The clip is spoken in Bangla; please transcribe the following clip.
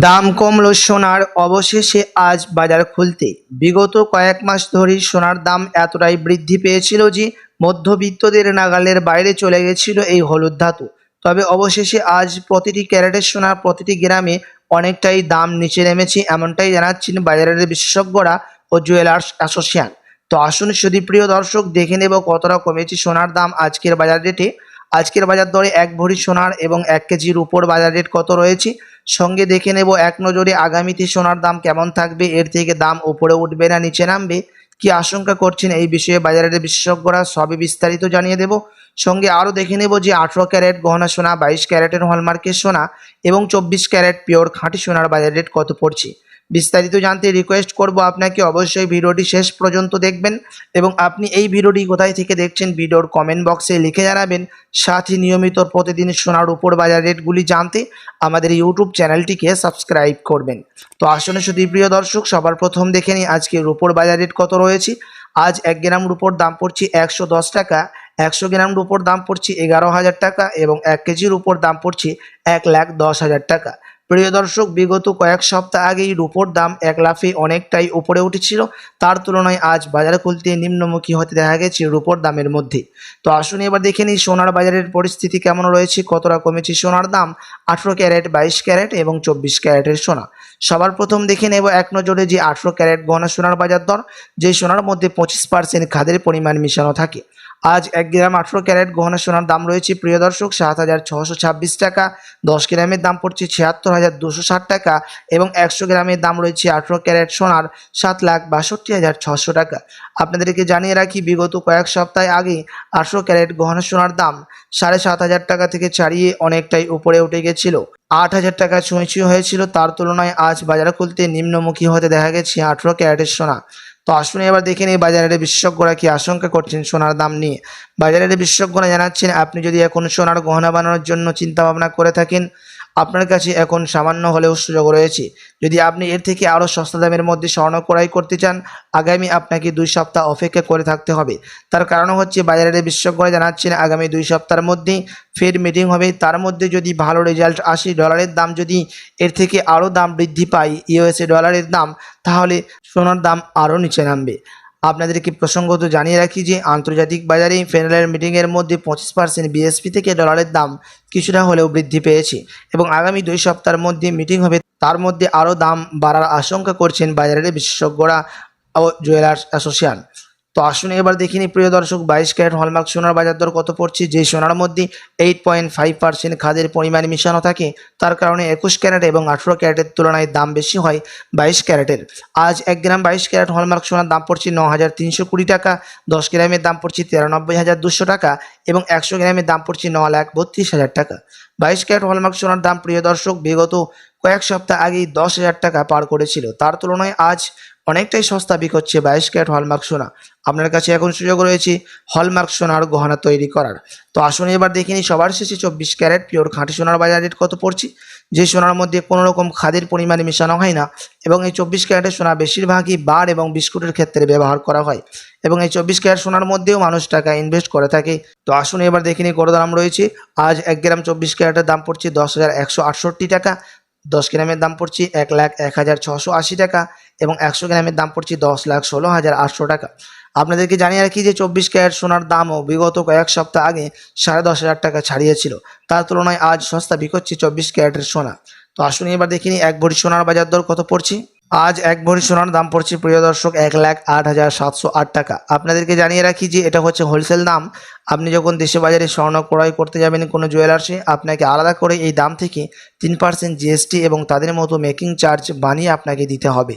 দাম কমলো সোনার, অবশেষে আজ বাজার খুলতে। বিগত কয়েক মাস ধরেই সোনার দাম এতটাই বৃদ্ধি পেয়েছিল যে মধ্যবিত্তদের নাগালের বাইরে চলে গেছিল এই হলুদ ধাতু। তবে অবশেষে আজ প্রতিটি ক্যারেটের সোনা প্রতিটি গ্রামে অনেকটাই দাম নিচে নেমেছে, এমনটাই জানাচ্ছেন বাজারের বিশেষজ্ঞরা ও জুয়েলার্স অ্যাসোসিয়েশন। তো আসুন সুধীপ্রিয় দর্শক, দেখে নেব কতটা কমেছে সোনার দাম আজকের বাজার রেটে। আজকের বাজার দরে 1 ভরি সোনার এবং 1 কেজির উপর বাজার রেট কত রয়েছে, সঙ্গে দেখে নেব এক নজরে আগামীতে সোনার দাম কেমন থাকবে, এর থেকে দাম উপরে উঠবে না নিচে নামবে, কি আশঙ্কা করছেন এই বিষয়ে বাজারের বিশেষজ্ঞরা, সবই বিস্তারিত জানিয়ে দেব। সঙ্গে আরও দেখে নেব যে 18 ক্যারেট গহনা সোনা, 22 ক্যারেটের হলমার্কের সোনা এবং 24 ক্যারেট পিওর খাঁটি সোনার বাজার রেট কত পড়ছে। বিস্তারিত জানতে রিকোয়েস্ট করব আপনাকে অবশ্যই ভিডিওটি শেষ পর্যন্ত দেখবেন এবং আপনি এই ভিডিওটি কোথায় থেকে দেখছেন ভিডিওর কমেন্ট বক্সে লিখে জানাবেন। সাথে নিয়মিত প্রতিদিন সোনার উপর বাজার রেটগুলি জানতে আমাদের ইউটিউব চ্যানেলটিকে সাবস্ক্রাইব করবেন। তো আসলে সুধীপ্রিয় দর্শক, সবার প্রথম দেখে নিই আজকে রূপোর বাজার রেট কত রয়েছে। আজ 1 গ্রাম রূপোর দাম পড়ছে 110 টাকা, 100 গ্রাম রূপোর দাম পড়ছে 11,000 টাকা এবং 1 কেজির উপর দাম পড়ছে 1,10,000 টাকা। প্রিয় দর্শক, বিগত কয়েক সপ্তাহ আগেই রূপোর দাম এক লাফে অনেকটাই উপরে উঠেছিল, তার তুলনায় আজ বাজারে খুলতে নিম্নমুখী হতে দেখা গেছে রূপোর দামের মধ্যে। তো আসুন এবার দেখে নিই সোনার বাজারের পরিস্থিতি কেমন রয়েছে, কতটা কমেছে সোনার দাম 18 ক্যারেট, 22 ক্যারেট এবং 24 ক্যারেটের সোনা। সবার প্রথম দেখে নেব এক নজরে যে 18 ক্যারেট গহনা সোনার বাজার দর, যে সোনার মধ্যে 25% খাদের পরিমাণ মিশানো থাকে। আজ 1 গ্রাম 18 ক্যারেট গহনা সোনার দাম রয়েছে প্রিয় দর্শক 7,626 টাকা, 10 গ্রামের দাম পড়ছে 76,260 টাকা এবং 100 গ্রামের দাম রয়েছে 18 ক্যারেট সোনার 7,62,600 টাকা। আপনাদেরকে জানিয়ে রাখি, বিগত কয়েক সপ্তাহ আগে 18 ক্যারেট গহনা সোনার দাম 7,500 টাকা থেকে ছাড়িয়ে অনেকটাই উপরে উঠে গেছিল, 8,000 টাকা ছুঁই হয়েছিল। তার তুলনায় আজ বাজার খুলতে নিম্নমুখী হতে দেখা গেছে 18 ক্যারেটের সোনা। তো আসুন এবার দেখে নিই বাজারের বিশেষজ্ঞরা কি আশঙ্কা করছেন সোনার দাম নিয়ে। বাজারের বিশেষজ্ঞরা জানাচ্ছেন, আপনি যদি এখন সোনার গহনা বানানোর জন্য চিন্তা ভাবনা করে থাকেন, আপনার কাছে এখন সামান্য হলেও সুযোগ রয়েছে। যদি আপনি এর থেকে আরও সস্তা দামের মধ্যে স্বর্ণ ক্রয় করতে চান, আগামী আপনাকে 2 সপ্তাহ অপেক্ষা করে থাকতে হবে। তার কারণ হচ্ছে বাজারের বিশেষজ্ঞরা জানাচ্ছেন, আগামী 2 সপ্তাহের মধ্যেই ফেড মিটিং হবে, তার মধ্যে যদি ভালো রেজাল্ট আসে, ডলারের দাম যদি এর থেকে আরও দাম বৃদ্ধি পায়, ইউএসএ ডলারের দাম, তাহলে সোনার দাম আরও নিচে নামবে। আপনাদেরকে প্রসঙ্গত জানিয়ে রাখি যে আন্তর্জাতিক বাজারে ফেডারেল মিটিংয়ের মধ্যে 25% বিএসপি থেকে ডলারের দাম কিছুটা হলেও বৃদ্ধি পেয়েছে এবং আগামী 2 সপ্তাহের মধ্যে মিটিং হবে, তার মধ্যে আরও দাম বাড়ার আশঙ্কা করছেন বাজারের বিশেষজ্ঞরা ও জুয়েলার্স অ্যাসোসিয়েশন। তো আসুন এবার দেখিনি প্রিয় দর্শক 22 ক্যারেট হলমার্ক সোনার বাজার দর কত পড়ছে। যে সোনার মধ্যে 8.5% খাদের পরিমাণ মিশানো থাকে, তার কারণে 21 ক্যারেট এবং 18 ক্যারেটের তুলনায় দাম বেশি হয় 22 ক্যারেটের। আজ 1 গ্রাম 22 ক্যারেট হলমার্ক সোনার দাম পড়ছে 9,320 টাকা, 10 গ্রামের দাম পড়ছে 93,200 টাকা এবং 100 গ্রামের দাম পড়ছে 9,32,000 টাকা। 22 ক্যারেট হলমার্ক সোনার দাম প্রিয় দর্শক বিগত কয়েক সপ্তাহ আগেই 10,000 টাকা পার করেছিল, তার তুলনায় আজ অনেকটাই সস্তা বিক্রি হচ্ছে 22 ক্যারেট হলমার্ক সোনা। আপনার কাছে এখন সুযোগ রয়েছে হলমার্ক সোনার গহনা তৈরি করার। তো আসুন এবার দেখিনি সবার শেষে 24 ক্যারেট পিওর খাঁটি সোনার বাজার রেট কত পড়ছে, যে সোনার মধ্যে কোনো রকম খাদের পরিমাণে মেশানো হয় না এবং এই 24 ক্যারেটের সোনা বেশিরভাগই বার এবং বিস্কুটের ক্ষেত্রে ব্যবহার করা হয় এবং এই 24 ক্যারেট সোনার মধ্যেও মানুষ টাকা ইনভেস্ট করে থাকে। তো আসুন এবার দেখিনি কত দাম রয়েছে। আজ 1 গ্রাম 24 ক্যারেটের দাম পড়ছে 10,168 টাকা, 10 গ্রামের দাম পড়ছে 1,01,680 টাকা এবং 100 গ্রামের দাম পড়ছে 10,16,800 টাকা। আপনাদেরকে জানিয়ে রাখি যে 24 ক্যারেট সোনার দামও বিগত কয়েক সপ্তাহ আগে 10,500 টাকা ছাড়িয়েছিল, তার তুলনায় আজ সস্তা বিক্রি হচ্ছে 24 ক্যারেটের সোনা। তো আসুন এবার দেখিনি 1 ভরি সোনার বাজার দর কত পড়ছে। আজ 1 ভরি সোনার দাম পড়ছে প্রিয় দর্শক 1,08,708 টাকা। আপনাদেরকে জানিয়ে রাখি যে এটা হচ্ছে হোলসেল দাম। আপনি যখন দেশে বাজারে স্বর্ণ ক্রয় করতে যাবেন কোনো জুয়েলার্সে, আপনাকে আলাদা করে এই দাম থেকে 3% জিএসটি এবং তাদের মতো মেকিং চার্জ বানিয়ে আপনাকে দিতে হবে।